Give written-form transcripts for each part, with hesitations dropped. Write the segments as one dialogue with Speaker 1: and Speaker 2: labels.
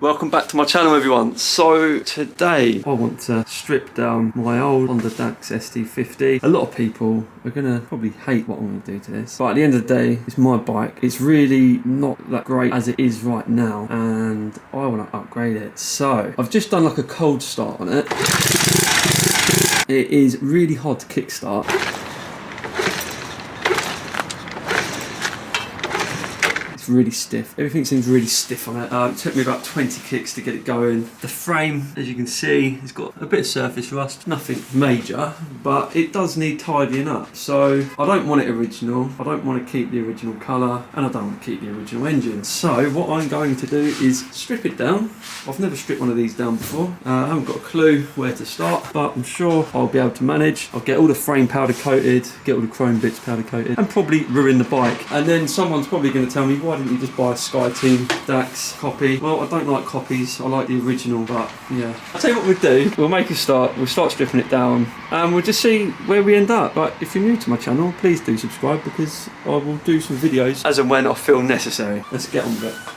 Speaker 1: Welcome back to my channel, everyone. So today I want to strip down my old Honda Dax ST50. A lot of people are gonna probably hate what I'm gonna do to this, but at the end of the day, it's my bike. It's really not that great as it is right now, and I want to upgrade it. So I've just done like a cold start on it. It is really hard to kickstart. Really stiff. Everything seems really stiff on it. It took me about 20 kicks to get it going. The frame, as you can see, has got a bit of surface rust. Nothing major, but it does need tidying up. So I don't want it original. I don't want to keep the original colour, and I don't want to keep the original engine. So what I'm going to do is strip it down. I've never stripped one of these down before. I haven't got a clue where to start, but I'm sure I'll be able to manage. I'll get all the frame powder coated, get all the chrome bits powder coated, and probably ruin the bike. And then someone's probably going to tell me, why didn't you just buy a SkyTeam Dax copy? Well, I don't like copies, I like the original, but yeah. I'll tell you what we'll do, we'll make a start, we'll start stripping it down, and we'll just see where we end up. But if you're new to my channel, please do subscribe, because I will do some videos as and when I feel necessary. Let's get on with it.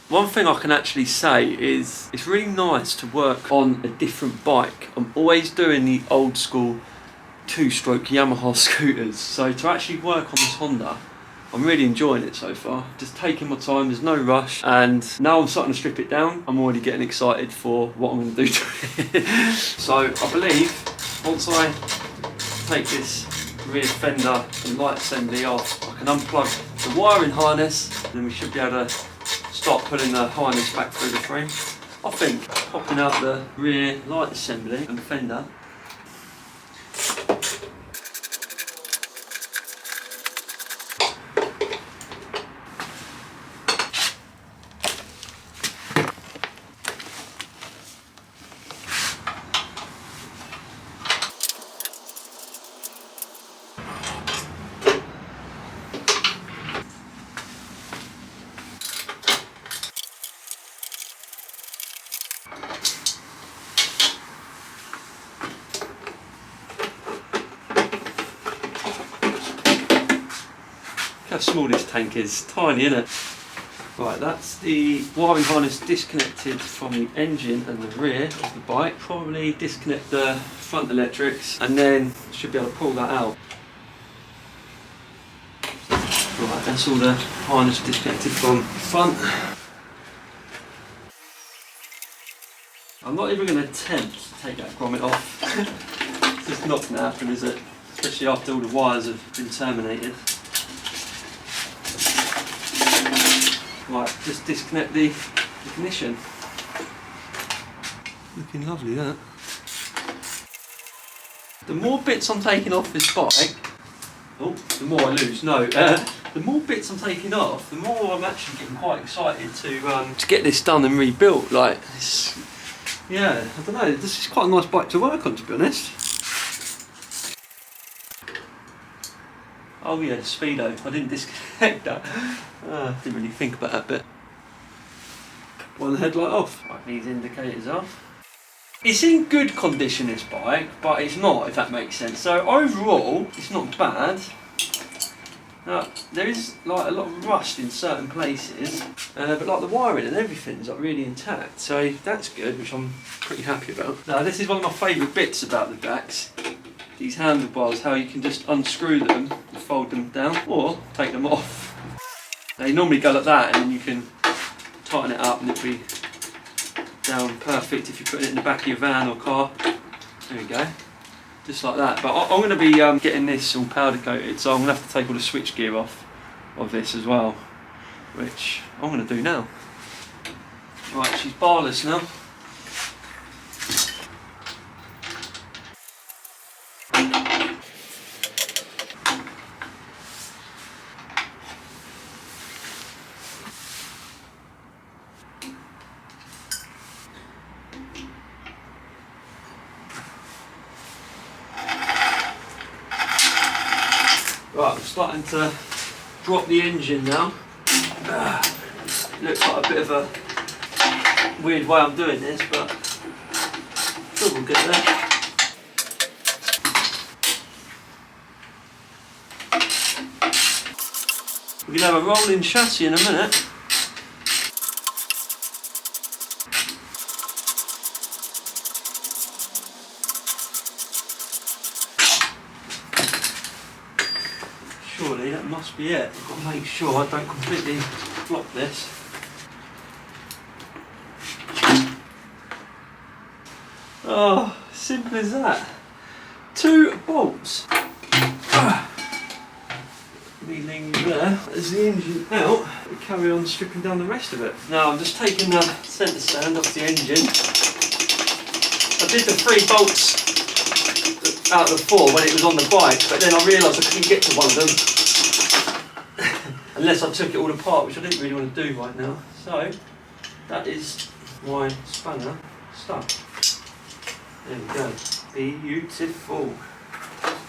Speaker 1: One thing I can actually say is it's really nice to work on a different bike. I'm always doing the old school two-stroke Yamaha scooters, so to actually work on this Honda, I'm really enjoying it so far. Just taking my time, there's no rush, and now I'm starting to strip it down. I'm already getting excited for what I'm going to do to it. So I believe once I take this rear fender and light assembly off, I can unplug the wiring harness, and then we should be able to start pulling the harness back through the frame. I think popping out the rear light assembly and fender. How small this tank is, tiny, isn't it? Right, that's the wiring harness disconnected from the engine and the rear of the bike. Probably disconnect the front electrics, and then should be able to pull that out. Right, that's all the harness disconnected from the front. I'm not even going to attempt to take that grommet off. It's just not going to happen, is it? Especially after all the wires have been terminated. Right, just disconnect the ignition. Looking lovely, that. The more bits I'm taking off this bike, oh, the more I lose. No, the more bits I'm taking off, the more I'm actually getting quite excited to get this done and rebuilt. Like, it's, yeah, I don't know. This is quite a nice bike to work on, to be honest. Oh yeah, speedo. I didn't disconnect that. Didn't really think about that bit. One headlight off. Right, these indicators off. It's in good condition, this bike, but it's not, if that makes sense. So overall, it's not bad. Now, there is like a lot of rust in certain places, but like the wiring and everything's like really intact. So that's good, which I'm pretty happy about. Now, this is one of my favourite bits about the Dax. These handlebars, how you can just unscrew them and fold them down, or take them off. They normally go like that, and then you can tighten it up and it'll be down perfect if you put it in the back of your van or car. There we go, just like that. But I'm going to be getting this all powder coated, so I'm going to have to take all the switch gear off of this as well, which I'm going to do now. Right, she's barless now. Right, I'm starting to drop the engine now. Looks like a bit of a Weird way I'm doing this, but sure we'll get there. We're going to have a rolling chassis in a minute. Surely that must be it. I've got to make sure I don't completely block this. Oh, simple as that. 2 bolts. Me leaving there. As the engine out, we carry on stripping down the rest of it. Now I'm just taking the centre stand off the engine. I did the 3 bolts out of the 4 when it was on the bike, but then I realised I couldn't get to one of them unless I took it all apart, which I didn't really want to do right now. So that is my spanner stuck. There we go. Beautiful.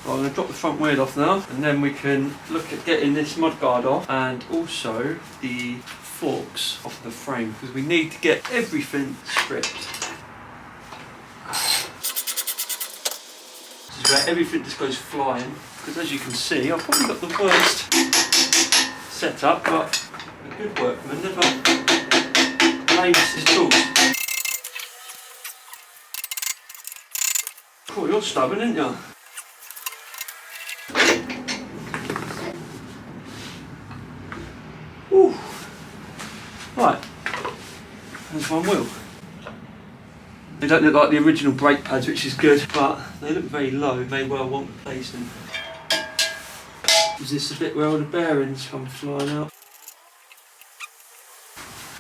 Speaker 1: Well, I'm going to drop the front wheel off now, and then we can look at getting this mudguard off and also the forks off the frame, because we need to get everything stripped. This is where everything just goes flying, because as you can see, I've probably got the worst setup, but a good workman never blames his tools. Oh, you're stubborn, aren't you? Ooh. Right, there's one wheel. They don't look like the original brake pads, which is good, but they look very low, may well want replacing. Is this the bit where all the bearings come flying out?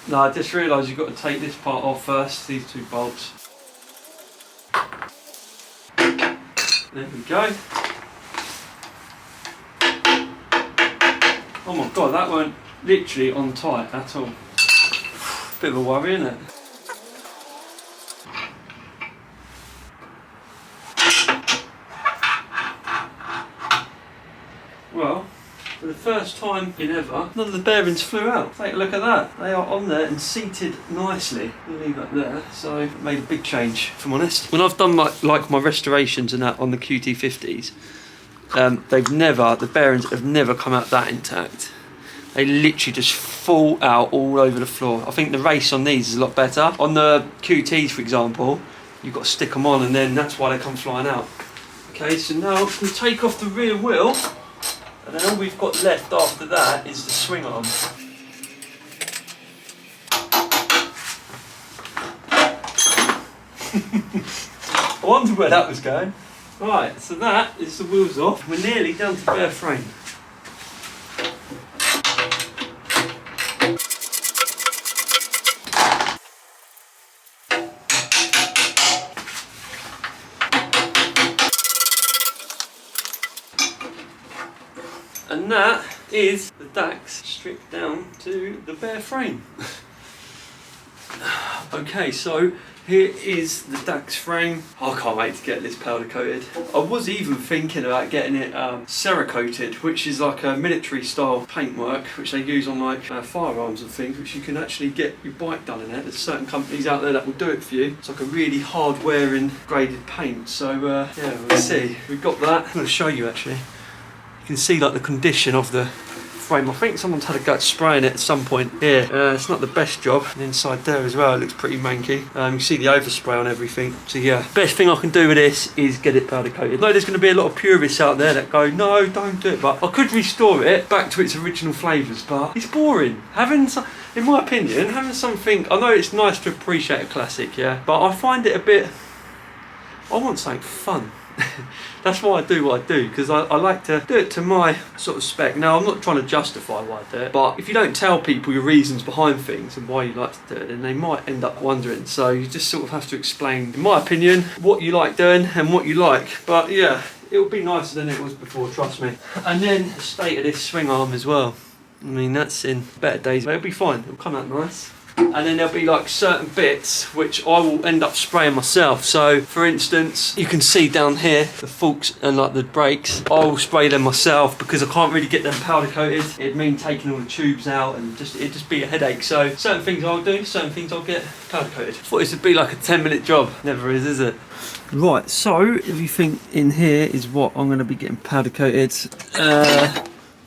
Speaker 1: No, I just realised you've got to take this part off first, these 2 bolts. There we go. Oh my god, that weren't literally on tight at all. Bit of a worry, isn't it? Well, for the first time in ever, none of the bearings flew out. Take a look at that. They are on there and seated nicely. I'll leave that there. So it made a big change, if I'm honest. When I've done like my restorations and that on the QT50s, the bearings have never come out that intact. They literally just fall out all over the floor. I think the race on these is a lot better. On the QTs, for example, you've got to stick them on, and then that's why they come flying out. Okay, so now we take off the rear wheel, and then all we've got left after that is the swing arm. I wonder where that was going. Right, so that is the wheels off. We're nearly down to bare frame. And that is the Dax stripped down to the bare frame. Okay, so here is the Dax frame. I can't wait to get this powder coated. I was even thinking about getting it Cerakoted, which is like a military style paintwork which they use on like firearms and things, which you can actually get your bike done in it. There's certain companies out there that will do it for you. It's like a really hard wearing graded paint. So yeah, we'll see. We've got that. I'm going to show you actually. You can see like the condition of the frame. I think someone's had a go at spraying it at some point here. It's not the best job. And inside there as well, it looks pretty manky. You can see the overspray on everything. So yeah, best thing I can do with this is get it powder coated. I know there's going to be a lot of purists out there that go, no, don't do it. But I could restore it back to its original flavours, but it's boring. In my opinion, having something, I know it's nice to appreciate a classic, yeah, but I find it a bit, I want something fun. That's why I do what I do, because I like to do it to my sort of spec. Now, I'm not trying to justify why I do it, but if you don't tell people your reasons behind things and why you like to do it, then they might end up wondering. So you just sort of have to explain, in my opinion, what you like doing and what you like. But yeah, it'll be nicer than it was before, trust me. And then the state of this swing arm as well. I mean, that's in better days, but it'll be fine. It'll come out nice. and then there'll be like certain bits which I will end up spraying myself. So for instance, you can see down here the forks and like the brakes, I will spray them myself because I can't really get them powder coated. It'd mean taking all the tubes out and it'd just be a headache. So certain things I'll do, certain things I'll get powder coated. Thought this would be like a 10-minute job. Never is it? Right, so everything in here is what I'm going to be getting powder coated.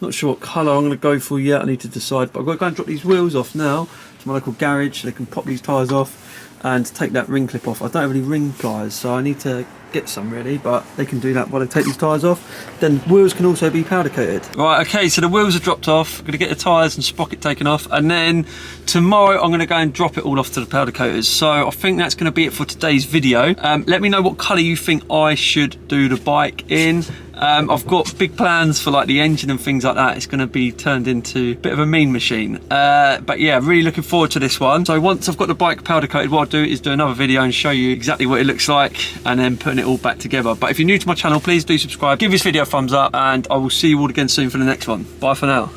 Speaker 1: Not sure what colour I'm going to go for yet, I need to decide, but I've got to go and drop these wheels off now to my local garage so they can pop these tyres off and take that ring clip off. I don't have any ring pliers, so I need to get some really, but they can do that while they take these tyres off. Then wheels can also be powder coated. Right, okay, so the wheels are dropped off. I'm going to get the tyres and sprocket taken off, and then tomorrow I'm going to go and drop it all off to the powder coaters. So I think that's going to be it for today's video. Let me know what colour you think I should do the bike in. I've got big plans for like the engine and things like that. It's going to be turned into a bit of a mean machine. But yeah, really looking forward to this one. So once I've got the bike powder coated, what I'll do is do another video and show you exactly what it looks like and then putting it all back together. But if you're new to my channel, please do subscribe, give this video a thumbs up, and I will see you all again soon for the next one. Bye for now.